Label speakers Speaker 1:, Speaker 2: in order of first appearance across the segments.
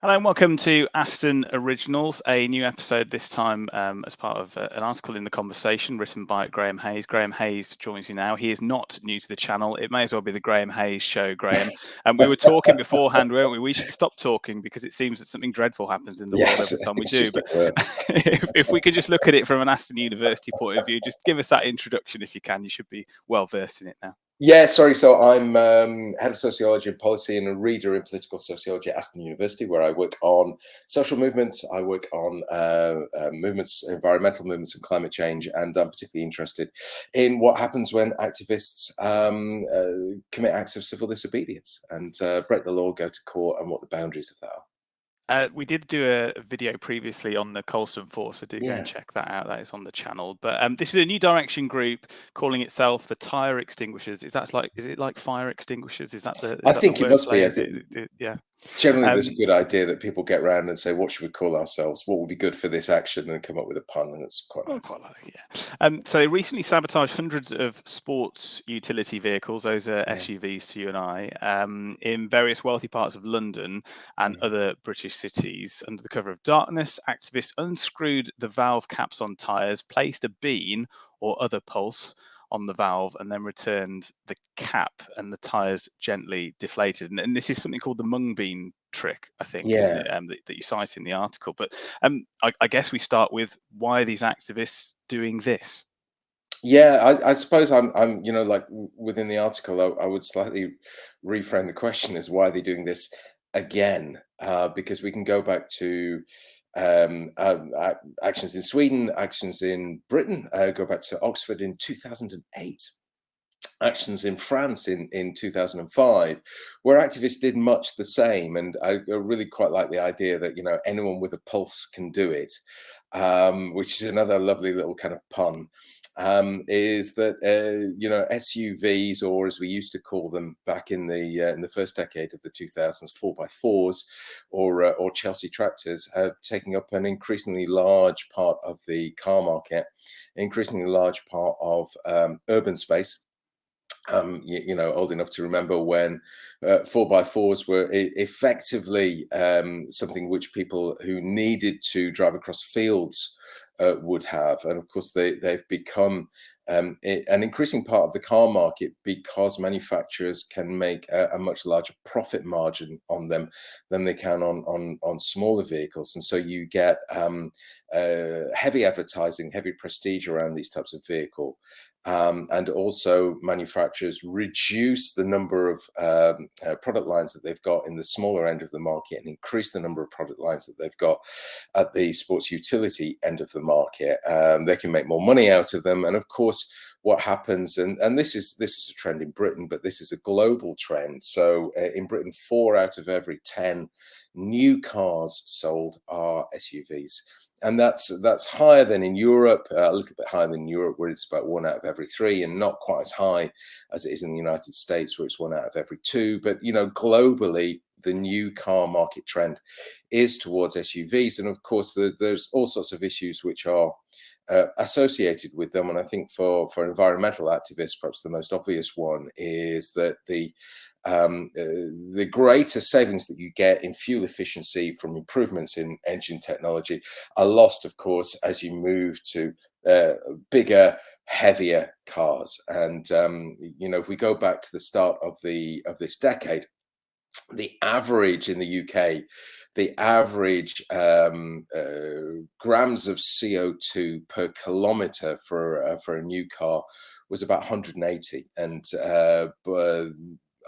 Speaker 1: Hello and welcome to Aston Originals, a new episode this time as part of an article in The Conversation written by Graeme Hayes. Graeme Hayes joins you now. He is not new to the channel. It may as well be the Graeme Hayes show, Graeme. And we were talking beforehand, weren't we? We should stop talking because it seems that something dreadful happens in the world every time we do. But if we could just look at it from an Aston University point of view, just give us that introduction if you can. You should be well versed in it now.
Speaker 2: Yeah, sorry. So I'm head of sociology and policy and a reader in political sociology at Aston University, where I work on social movements. I work on movements, environmental movements and climate change. And I'm particularly interested in what happens when activists commit acts of civil disobedience and break the law, go to court, and what the boundaries of that are.
Speaker 1: We did do a video previously on the Colston Force, so do go and check that out. That is on the channel. But this is a new direction group calling itself the Tyre Extinguishers. Is it like fire extinguishers? Is that the?
Speaker 2: I think it must be.
Speaker 1: Yeah.
Speaker 2: Generally, there's a good idea that people get around and say, "What should we call ourselves? What would be good for this action?" and come up with a pun, and it's quite nice.
Speaker 1: Quite like, yeah. So they recently sabotaged hundreds of sports utility vehicles, those are SUVs to you and I, in various wealthy parts of London and other British cities. Under the cover of darkness, activists unscrewed the valve caps on tyres, placed a bean or other pulse on the valve, and then returned the cap, and the tyres gently deflated. And this is something called the mung bean trick, I think, isn't it, that you cite in the article. But I guess we start with, why are these activists doing this?
Speaker 2: Yeah, I suppose I'm like within the article, I would slightly reframe the question as, why are they doing this again? Because we can go back to actions in Sweden, actions in Britain, go back to Oxford in 2008. Actions in France in 2005, where activists did much the same. And I really quite like the idea that, anyone with a pulse can do it, which is another lovely little kind of pun. Is that SUVs, or as we used to call them back in the first decade of the 2000s, 4x4s, or Chelsea tractors, taking up an increasingly large part of the car market, increasingly large part of urban space. Old enough to remember when 4x4s were effectively something which people who needed to drive across fields would have. And of course, they've become an increasing part of the car market, because manufacturers can make a much larger profit margin on them than they can on smaller vehicles. And so you get heavy advertising, heavy prestige around these types of vehicle. And also manufacturers reduce the number of product lines that they've got in the smaller end of the market and increase the number of product lines that they've got at the sports utility end of the market. They can make more money out of them. And of course, what happens, and this is a trend in Britain, but this is a global trend. So in Britain, 4 out of every 10 new cars sold are SUVs. And that's higher than in Europe, a little bit higher than Europe, where it's about 1 out of every 3, and not quite as high as it is in the United States, where it's 1 out of every 2. But globally, the new car market trend is towards SUVs, and of course, there's all sorts of issues which are associated with them. And I think for environmental activists, perhaps the most obvious one is that the greater savings that you get in fuel efficiency from improvements in engine technology are lost, of course, as you move to bigger, heavier cars. And if we go back to the start of this decade, the average in the UK, the average grams of CO2 per kilometre for a new car was about 180, and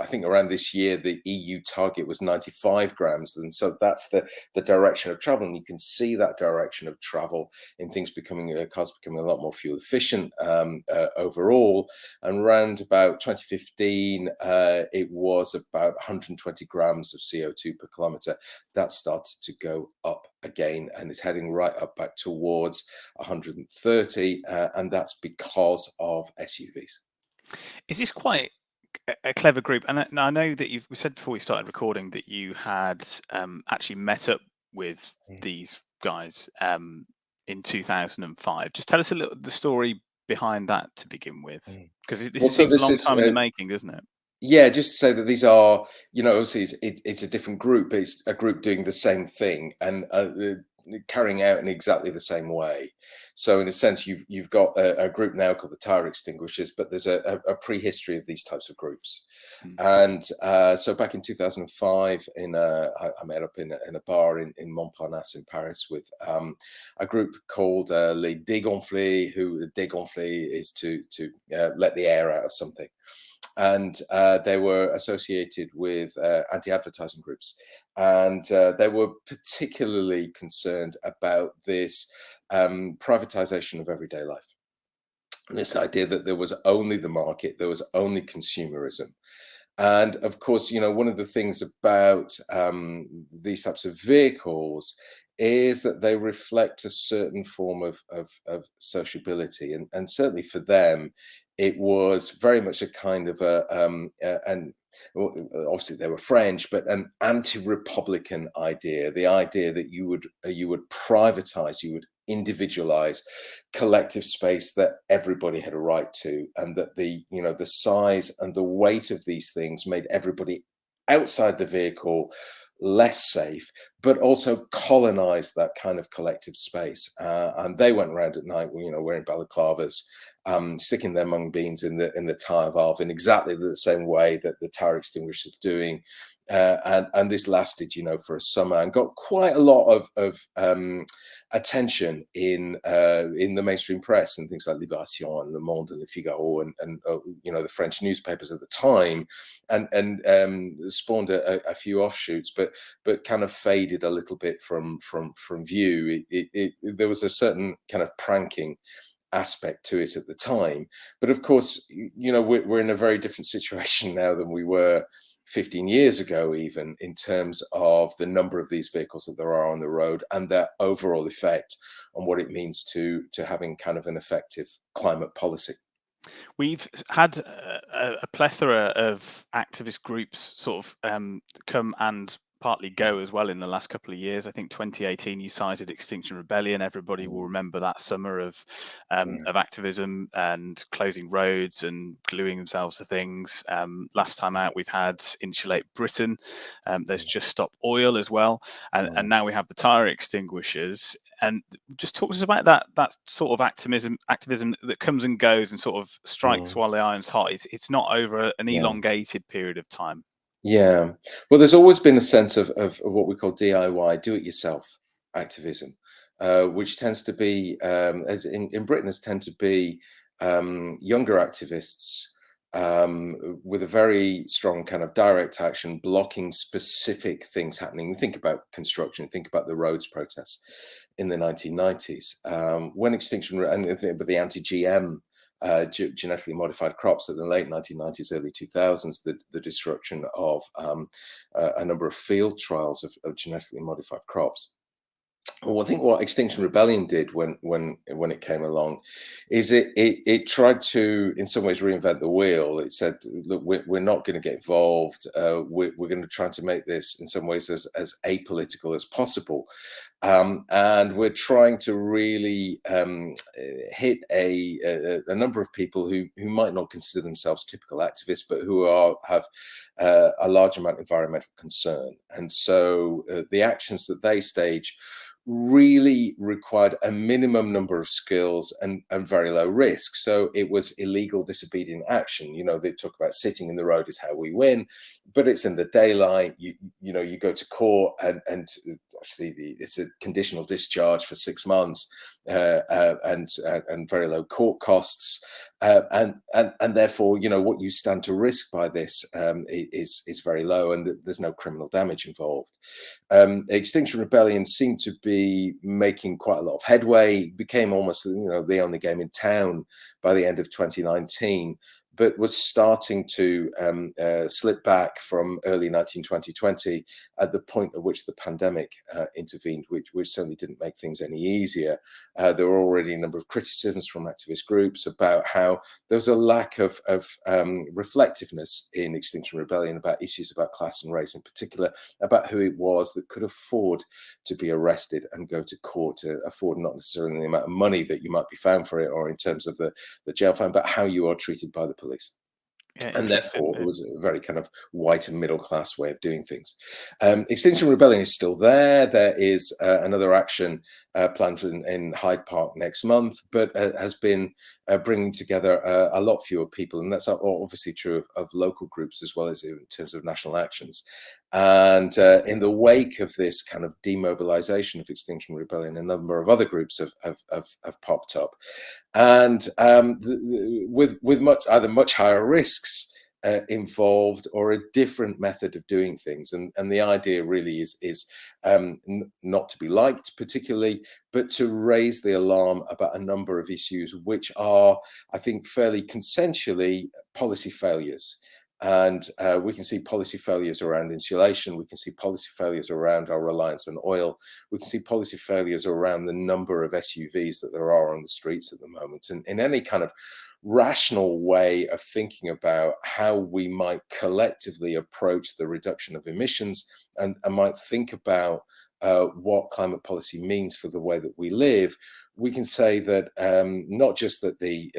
Speaker 2: I think around this year, the EU target was 95 grams. And so that's the direction of travel. And you can see that direction of travel in things cars becoming a lot more fuel efficient overall. And around about 2015, it was about 120 grams of CO2 per kilometre. That started to go up again and is heading right up back towards 130. And that's because of SUVs.
Speaker 1: Is this quite a clever group? And I know that we said before we started recording that you had actually met up with these guys in 2005. Just tell us the story behind that to begin with, because this seems a long time in the making, doesn't it?
Speaker 2: Yeah, just to say that these are, obviously it's a different group, but it's a group doing the same thing and carrying out in exactly the same way. So in a sense, you've got a group now called the Tyre Extinguishers, but there's a prehistory of these types of groups.
Speaker 1: Mm.
Speaker 2: And so back in 2005, I met up in a bar in Montparnasse in Paris with a group called Les Dégonflés, who dégonfler is to let the air out of something. And they were associated with anti-advertising groups, and they were particularly concerned about this privatization of everyday life. This idea that there was only the market, there was only consumerism. And of course, one of the things about these types of vehicles is that they reflect a certain form of sociability. And certainly for them, it was very much a kind of and obviously they were French, but an anti-republican idea, the idea that you would privatize, you would individualize collective space that everybody had a right to, and that the size and the weight of these things made everybody outside the vehicle less safe, but also colonized that kind of collective space. And they went around at night, wearing balaclavas, sticking their mung beans in the tire valve in exactly the same way that the Tyre Extinguishers are doing. And this lasted, for a summer, and got quite a lot of attention in the mainstream press and things like Libération and Le Monde and Le Figaro and the French newspapers at the time, and spawned a few offshoots, but kind of faded a little bit from view. There was a certain kind of pranking aspect to it at the time, but of course, we're in a very different situation now than we were 15 years ago, even in terms of the number of these vehicles that there are on the road and their overall effect on what it means to having kind of an effective climate policy.
Speaker 1: We've had a plethora of activist groups sort of come and partly go as well in the last couple of years. I think 2018 you cited Extinction Rebellion. Everybody will remember that summer of activism and closing roads and gluing themselves to things. Last time out we've had Insulate Britain. There's Just Stop Oil as well, and now we have the Tyre Extinguishers. And just talk to us about that sort of activism that comes and goes and sort of strikes while the iron's hot. It's not over an elongated period of time.
Speaker 2: Yeah, well, there's always been a sense of what we call DIY, do-it-yourself activism, which tends to be, as in Britain, has tend to be younger activists with a very strong kind of direct action, blocking specific things happening. Think about construction, think about the roads protests in the 1990s, when Extinction and the anti-GM genetically modified crops in the late 1990s, early 2000s, the disruption of a number of field trials of genetically modified crops. Well, I think what Extinction Rebellion did when it came along is it tried to, in some ways, reinvent the wheel. It said, look, we're not going to get involved. We're going to try to make this, in some ways, as apolitical as possible. And we're trying to really hit a number of people who might not consider themselves typical activists, but who have a large amount of environmental concern. And so the actions that they stage really required a minimum number of skills and very low risk. So it was illegal disobedient action. They talk about sitting in the road is how we win, but it's in the daylight. You go to court and actually it's a conditional discharge for 6 months and very low court costs. And therefore, what you stand to risk by this is very low, and there's no criminal damage involved. Extinction Rebellion seemed to be making quite a lot of headway, became almost the only game in town by the end of 2019, but was starting to slip back from early 2020 at the point at which the pandemic intervened, which certainly didn't make things any easier. There were already a number of criticisms from activist groups about how there was a lack of reflectiveness in Extinction Rebellion about issues about class and race in particular, about who it was that could afford to be arrested and go to court, to afford not necessarily the amount of money that you might be found for it or in terms of the jail fine, but how you are treated by the police.
Speaker 1: Yeah,
Speaker 2: And
Speaker 1: interesting.
Speaker 2: therefore, it was a very kind of white and middle class way of doing things. Extinction Rebellion is still there. There is another action planned in Hyde Park next month, but has been bringing together a lot fewer people. And that's obviously true of local groups as well as in terms of national actions. And in the wake of this kind of demobilization of Extinction Rebellion, a number of other groups have popped up, and with much higher risks involved, or a different method of doing things. And the idea really is not to be liked particularly, but to raise the alarm about a number of issues which are, I think, fairly consensually policy failures. And we can see policy failures around insulation. We can see policy failures around our reliance on oil. We can see policy failures around the number of SUVs that there are on the streets at the moment. And in any kind of rational way of thinking about how we might collectively approach the reduction of emissions, and might think about what climate policy means for the way that we live, we can say that not just that the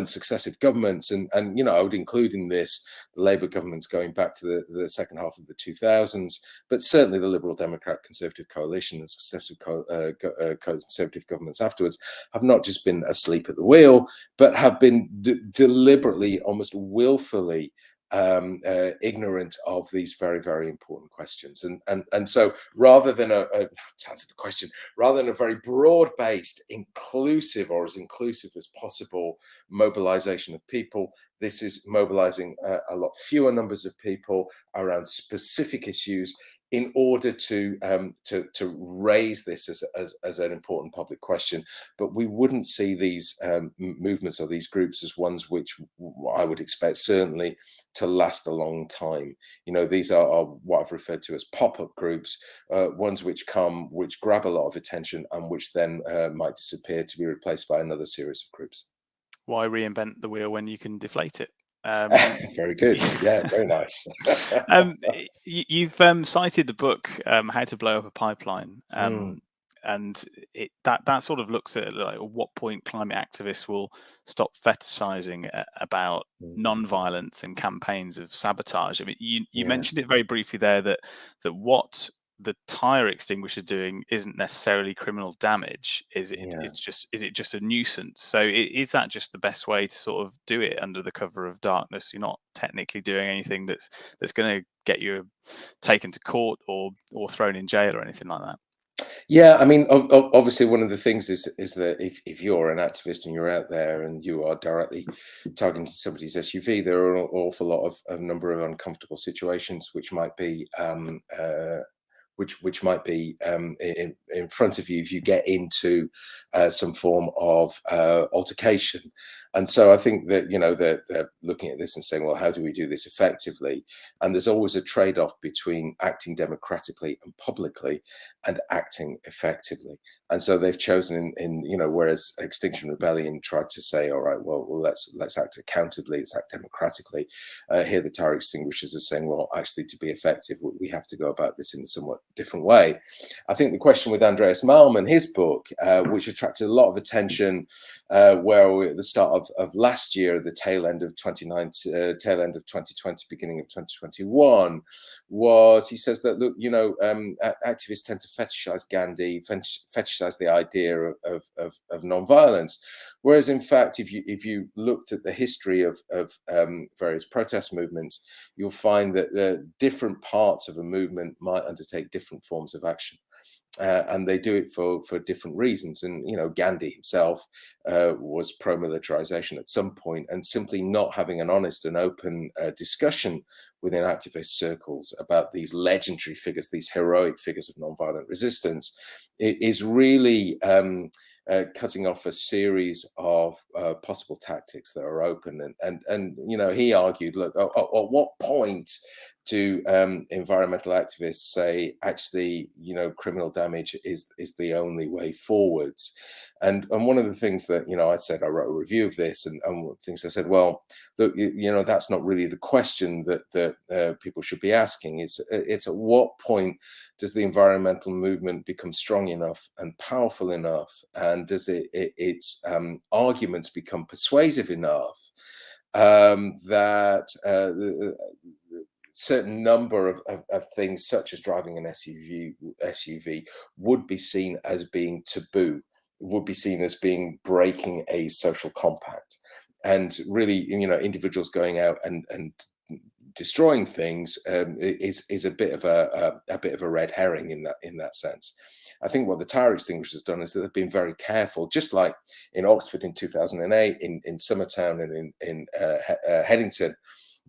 Speaker 2: successive governments, and I would include in this the Labour governments going back to the second half of the 2000s, but certainly the Liberal Democrat Conservative coalition and successive Conservative governments afterwards, have not just been asleep at the wheel, but have been deliberately, almost willfully, ignorant of these very, very important questions. And so rather than to answer the question, rather than a very broad-based, inclusive, or as inclusive as possible mobilization of people, this is mobilizing a lot fewer numbers of people around specific issues in order to raise this as an important public question. But we wouldn't see these movements or these groups as ones which I would expect certainly to last a long time. These are what I've referred to as pop-up groups, ones which grab a lot of attention and which then might disappear to be replaced by another series of groups.
Speaker 1: Why reinvent the wheel when you can deflate it?
Speaker 2: Very good. Yeah, very nice.
Speaker 1: You've cited the book How to Blow Up a Pipeline, and that sort of looks at like at what point climate activists will stop fetishizing about non-violence and campaigns of sabotage. I mean, you mentioned it very briefly there that what the Tyre Extinguisher doing isn't necessarily criminal damage. Is it just a nuisance? So is that just the best way to sort of do it under the cover of darkness? You're not technically doing anything that's going to get you taken to court or thrown in jail or anything like that.
Speaker 2: Yeah, I mean, obviously, one of the things is that if you're an activist and you're out there and you are directly targeting somebody's SUV, there are an awful lot of a number of uncomfortable situations which might be which might be in front of you if you get into some form of altercation. And so I think that they're looking at this and saying, well, how do we do this effectively? And there's always a trade-off between acting democratically and publicly and acting effectively. And so they've chosen whereas Extinction Rebellion tried to say, all right, well let's act accountably, let's act democratically. Here the Tyre Extinguishers are saying, well, actually, to be effective, we have to go about this in a somewhat different way. I think the question with Andreas Malm and his book, which attracted a lot of attention, where we at the start of last year, the tail end of 2020, beginning of 2021, was, he says that, look, activists tend to fetishize Gandhi, fetishize the idea of non-violence, whereas in fact, if you looked at the history of various protest movements, you'll find that different parts of a movement might undertake different forms of action. And they do it for different reasons. And, Gandhi himself was pro-militarization at some point, and simply not having an honest and open discussion within activist circles about these legendary figures, these heroic figures of nonviolent resistance, it is really cutting off a series of possible tactics that are open. And he argued, look, at what point do environmental activists say, actually, criminal damage is the only way forwards? And one of the things that, I said, I wrote a review of this, and one of the things I said, well, look, that's not really the question that people should be asking. It's at what point does the environmental movement become strong enough and powerful enough, and does its arguments become persuasive enough that certain number of things, such as driving an SUV, would be seen as being taboo, would be seen as being breaking a social compact, and really, individuals going out and destroying things is a bit of a red herring in that sense. I think what the Tyre Extinguishers have done is that they've been very careful, just like in Oxford in 2008, in Summertown, and in Headington.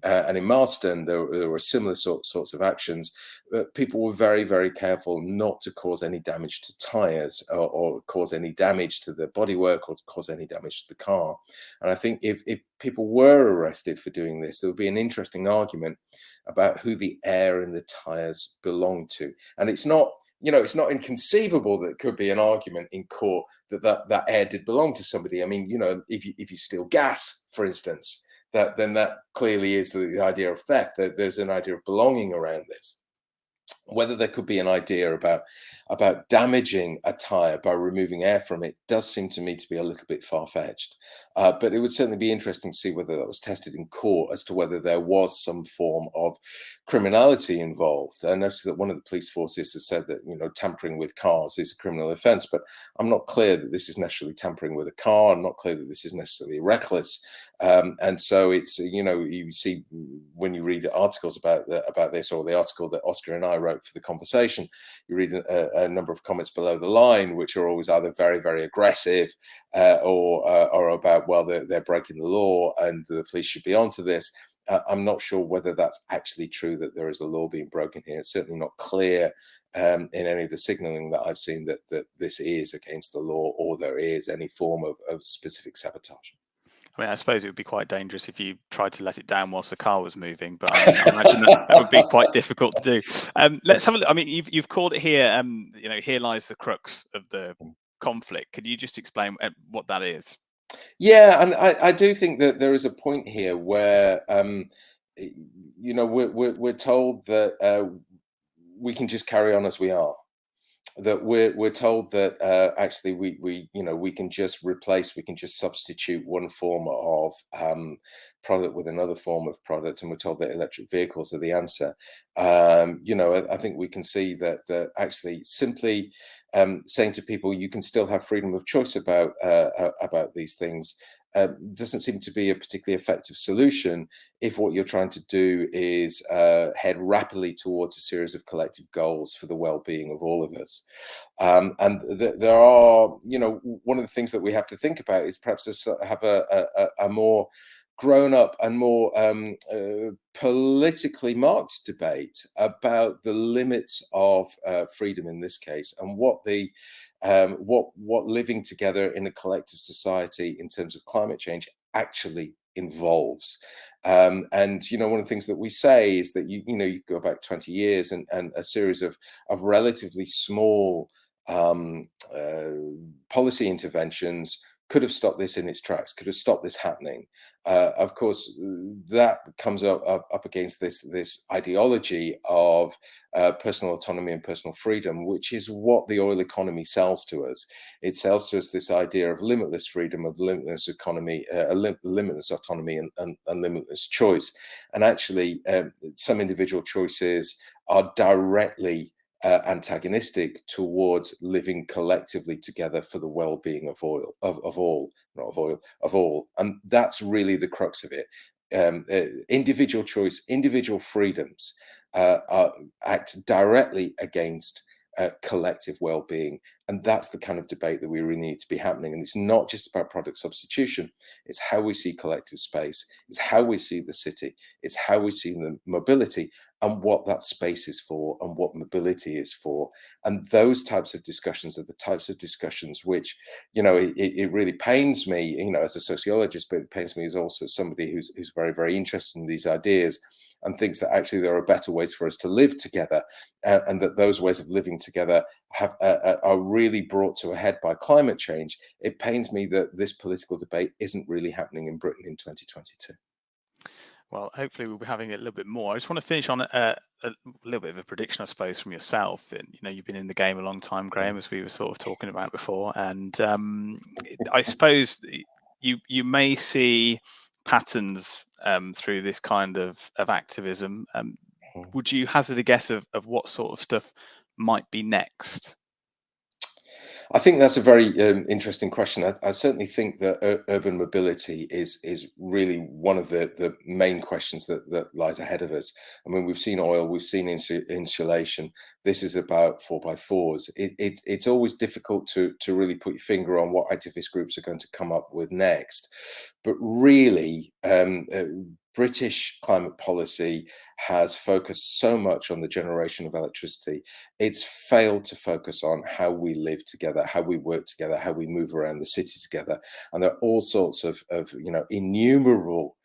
Speaker 2: And in Marston, there were similar sorts of actions. People were very, very careful not to cause any damage to tyres, or cause any damage to the bodywork, or to cause any damage to the car. And I think if people were arrested for doing this, there would be an interesting argument about who the air and the tyres belong to. And it's not, it's not inconceivable that it could be an argument in court that air did belong to somebody. I mean, if you steal gas, for instance, then that clearly is the idea of theft. That there's an idea of belonging around this. Whether there could be an idea about damaging a tyre by removing air from it does seem to me to be a little bit far-fetched. But it would certainly be interesting to see whether that was tested in court, as to whether there was some form of criminality involved. I noticed that one of the police forces has said that tampering with cars is a criminal offence, but I'm not clear that this is necessarily tampering with a car. I'm not clear that this is necessarily reckless. And so it's, you see when you read articles about this, or the article that Oscar and I wrote for the conversation, you read a number of comments below the line, which are always either very, very aggressive, or about, well, they're breaking the law and the police should be onto this. I'm not sure whether that's actually true, that there is a law being broken here. It's certainly not clear in any of the signalling that I've seen that this is against the law, or there is any form of specific sabotage.
Speaker 1: I mean, I suppose it would be quite dangerous if you tried to let it down whilst the car was moving, but I imagine that would be quite difficult to do. Let's have a look. I mean, you've called it here, here lies the crux of the conflict. Could you just explain what that is?
Speaker 2: Yeah, and I do think that there is a point here where, we're told that we can just carry on as we are. That we're told that actually we can just replace, we can just substitute one form of product with another form of product, and we're told that electric vehicles are the answer. I think we can see that actually simply saying to people you can still have freedom of choice about these things doesn't seem to be a particularly effective solution if what you're trying to do is head rapidly towards a series of collective goals for the well-being of all of us. There are, one of the things that we have to think about is perhaps have a more grown-up and more politically marked debate about the limits of freedom in this case, and what living together in a collective society in terms of climate change actually involves. One of the things that we say is that you go back 20 years and a series of relatively small policy interventions could have stopped this in its tracks, could have stopped this happening. Of course, that comes up against this ideology of personal autonomy and personal freedom, which is what the oil economy sells to us. It sells to us this idea of limitless freedom, of limitless economy, limitless autonomy, and limitless choice. And actually, some individual choices are directly antagonistic towards living collectively together for the well-being of all, and that's really the crux of it. Individual choice, individual freedoms act directly against collective well-being, and that's the kind of debate that we really need to be happening. And it's not just about product substitution, it's how we see collective space, it's how we see the city, it's how we see the mobility, and what that space is for, and what mobility is for. And those types of discussions are the types of discussions which, it really pains me, as a sociologist, but it pains me as also somebody who's very, very interested in these ideas, and thinks that actually there are better ways for us to live together, and that those ways of living together are really brought to a head by climate change. It pains me that this political debate isn't really happening in Britain in 2022.
Speaker 1: Well, hopefully we'll be having it a little bit more. I just want to finish on a little bit of a prediction, I suppose, from yourself. And you've been in the game a long time, Graeme, as we were sort of talking about before. And I suppose you may see patterns through this kind of activism. Would you hazard a guess of what sort of stuff might be next?
Speaker 2: I think that's a very interesting question. I certainly think that urban mobility is really one of the main questions that lies ahead of us. I mean, we've seen oil, we've seen insulation. This is about 4x4s. It's always difficult to really put your finger on what activist groups are going to come up with next. But really, British climate policy has focused so much on the generation of electricity. It's failed to focus on how we live together, how we work together, how we move around the city together. And there are all sorts of innumerable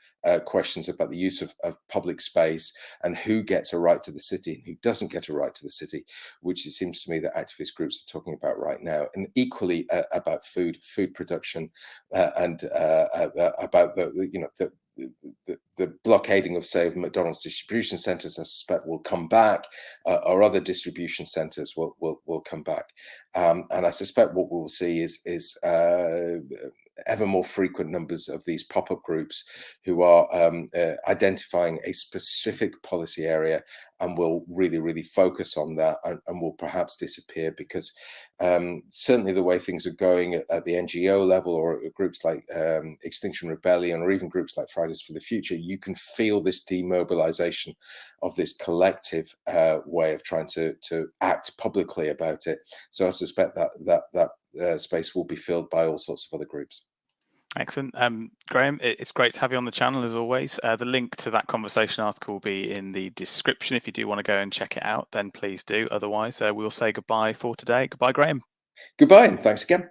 Speaker 2: questions about the use of public space and who gets a right to the city and who doesn't get a right to the city, which it seems to me that activist groups are talking about right now, and equally about food production and about the blockading of, say, of McDonald's distribution centres. I suspect will come back, or other distribution centres will come back, and I suspect what we'll see is ever more frequent numbers of these pop-up groups who are identifying a specific policy area and will really focus on that, and will perhaps disappear, because certainly the way things are going at the NGO level, or groups like Extinction Rebellion, or even groups like Fridays for the Future, you can feel this demobilization of this collective way of trying to act publicly about it. So I suspect that space will be filled by all sorts of other groups.
Speaker 1: Excellent. Graeme, it's great to have you on the channel as always. The link to that conversation article will be in the description. If you do want to go and check it out, then please do. Otherwise, we'll say goodbye for today. Goodbye, Graeme.
Speaker 2: Goodbye, and thanks again.